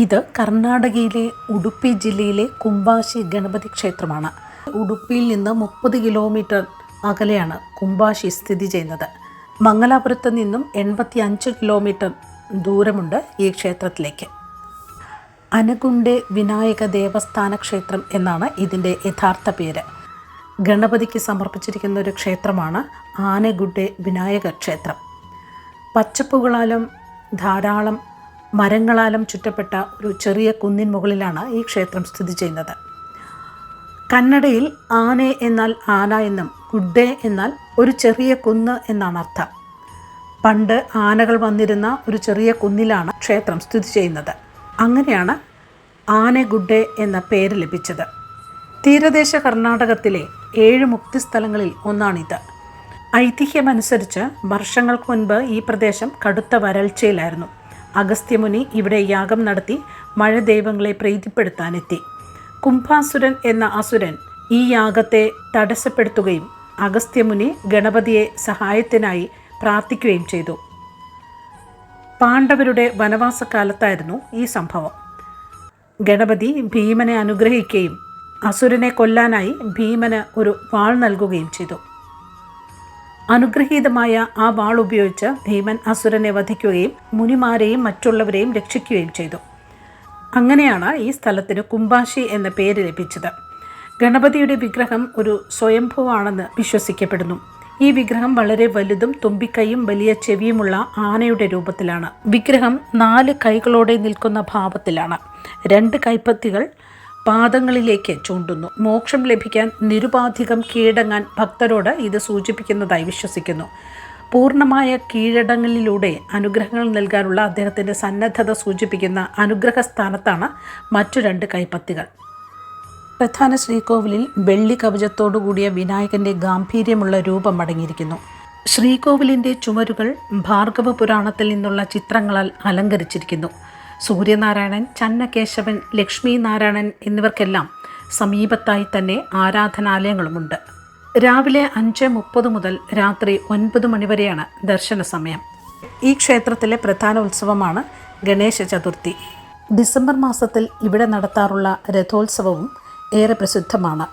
ഇത് കർണാടകയിലെ ഉടുപ്പി ജില്ലയിലെ കുംബാശി ഗണപതി ക്ഷേത്രമാണ്. ഉടുപ്പിയിൽ നിന്ന് 30 കിലോമീറ്റർ അകലെയാണ് കുംബാശി സ്ഥിതി ചെയ്യുന്നത്. മംഗലാപുരത്ത് നിന്നും 85 കിലോമീറ്റർ ദൂരമുണ്ട് ഈ ക്ഷേത്രത്തിലേക്ക്. അനഗുണ്ടെ വിനായക ദേവസ്ഥാന ക്ഷേത്രം എന്നാണ് ഇതിൻ്റെ യഥാർത്ഥ പേര്. ഗണപതിക്ക് സമർപ്പിച്ചിരിക്കുന്ന ഒരു ക്ഷേത്രമാണ് ആനഗുണ്ടെ വിനായക ക്ഷേത്രം. പച്ചപ്പുകളാലും ധാരാളം മരങ്ങളാലും ചുറ്റപ്പെട്ട ഒരു ചെറിയ കുന്നിൻ മുകളിലാണ് ഈ ക്ഷേത്രം സ്ഥിതി ചെയ്യുന്നത്. കന്നഡയിൽ ആനെ എന്നാൽ ആന എന്നും ഗുഡ്ഡെ എന്നാൽ ഒരു ചെറിയ കുന്ന് എന്നാണ് അർത്ഥം. പണ്ട് ആനകൾ വന്നിരുന്ന ഒരു ചെറിയ കുന്നിലാണ് ക്ഷേത്രം സ്ഥിതി ചെയ്യുന്നത്. അങ്ങനെയാണ് ആനഗുഡ്ഡെ എന്ന പേര് ലഭിച്ചത്. തീരദേശ കർണാടകത്തിലെ 7 മുക്തിസ്ഥലങ്ങളിൽ ഒന്നാണിത്. ഐതിഹ്യമനുസരിച്ച് വർഷങ്ങൾക്ക് മുൻപ് ഈ പ്രദേശം കടുത്ത വരൾച്ചയിലായിരുന്നു. അഗസ്ത്യമുനി ഇവിടെ യാഗം നടത്തി മഴ ദൈവങ്ങളെ പ്രീതിപ്പെടുത്താനെത്തി. കുംഭാസുരൻ എന്ന അസുരൻ ഈ യാഗത്തെ തടസ്സപ്പെടുത്തുകയും അഗസ്ത്യമുനി ഗണപതിയെ സഹായത്തിനായി പ്രാർത്ഥിക്കുകയും ചെയ്തു. പാണ്ഡവരുടെ വനവാസക്കാലത്തായിരുന്നു ഈ സംഭവം. ഗണപതി ഭീമനെ അനുഗ്രഹിക്കുകയും അസുരനെ കൊല്ലാനായി ഭീമന് ഒരു വാൾ നൽകുകയും ചെയ്തു. അനുഗ്രഹീതമായ ആ വാൾ ഉപയോഗിച്ച് ഭീമൻ അസുരനെ വധിക്കുകയും മുനിമാരെയും മറ്റുള്ളവരെയും രക്ഷിക്കുകയും ചെയ്തു. അങ്ങനെയാണ് ഈ സ്ഥലത്തിന് കുംബാശി എന്ന പേര് ലഭിച്ചത്. ഗണപതിയുടെ വിഗ്രഹം ഒരു സ്വയംഭുവാണെന്ന് വിശ്വസിക്കപ്പെടുന്നു. ഈ വിഗ്രഹം വളരെ വലുതും തുമ്പിക്കൈയും വലിയ ചെവിയുമുള്ള ആനയുടെ രൂപത്തിലാണ്. വിഗ്രഹം 4 കൈകളോടെ നിൽക്കുന്ന ഭാവത്തിലാണ്. 2 കൈപ്പത്തികൾ പാദങ്ങളിലേക്ക് ചൂണ്ടുന്നു. മോക്ഷം ലഭിക്കാൻ നിരുപാധികം കീഴടങ്ങാൻ ഭക്തരോട് ഇത് സൂചിപ്പിക്കുന്നതായി വിശ്വസിക്കുന്നു. പൂർണ്ണമായ കീഴടങ്ങലിലൂടെ അനുഗ്രഹങ്ങൾ നൽകാനുള്ള അദ്ദേഹത്തിൻ്റെ സന്നദ്ധത സൂചിപ്പിക്കുന്ന അനുഗ്രഹസ്ഥാനത്താണ് മറ്റു 2 കൈപ്പത്തികൾ. പ്രധാന ശ്രീകോവിലിൽ വെള്ളി കവചത്തോടു കൂടിയ വിനായകൻ്റെ ഗാംഭീര്യമുള്ള രൂപം അടങ്ങിയിരിക്കുന്നു. ശ്രീകോവിലിൻ്റെ ചുമരുകൾ ഭാർഗവ പുരാണത്തിൽ നിന്നുള്ള ചിത്രങ്ങളാൽ അലങ്കരിച്ചിരിക്കുന്നു. സൂര്യനാരായണൻ, ചന്നകേശവൻ, ലക്ഷ്മി നാരായണൻ എന്നിവർക്കെല്ലാം സമീപത്തായി തന്നെ ആരാധനാലയങ്ങളുമുണ്ട്. രാവിലെ 5:30 മുതൽ രാത്രി 9 മണി വരെയാണ് ദർശന സമയം. ഈ ക്ഷേത്രത്തിലെ പ്രധാന ഉത്സവമാണ് ഗണേശ ചതുർത്ഥി. ഡിസംബർ മാസത്തിൽ ഇവിടെ നടത്താറുള്ള രഥോത്സവവും ഏറെ പ്രസിദ്ധമാണ്.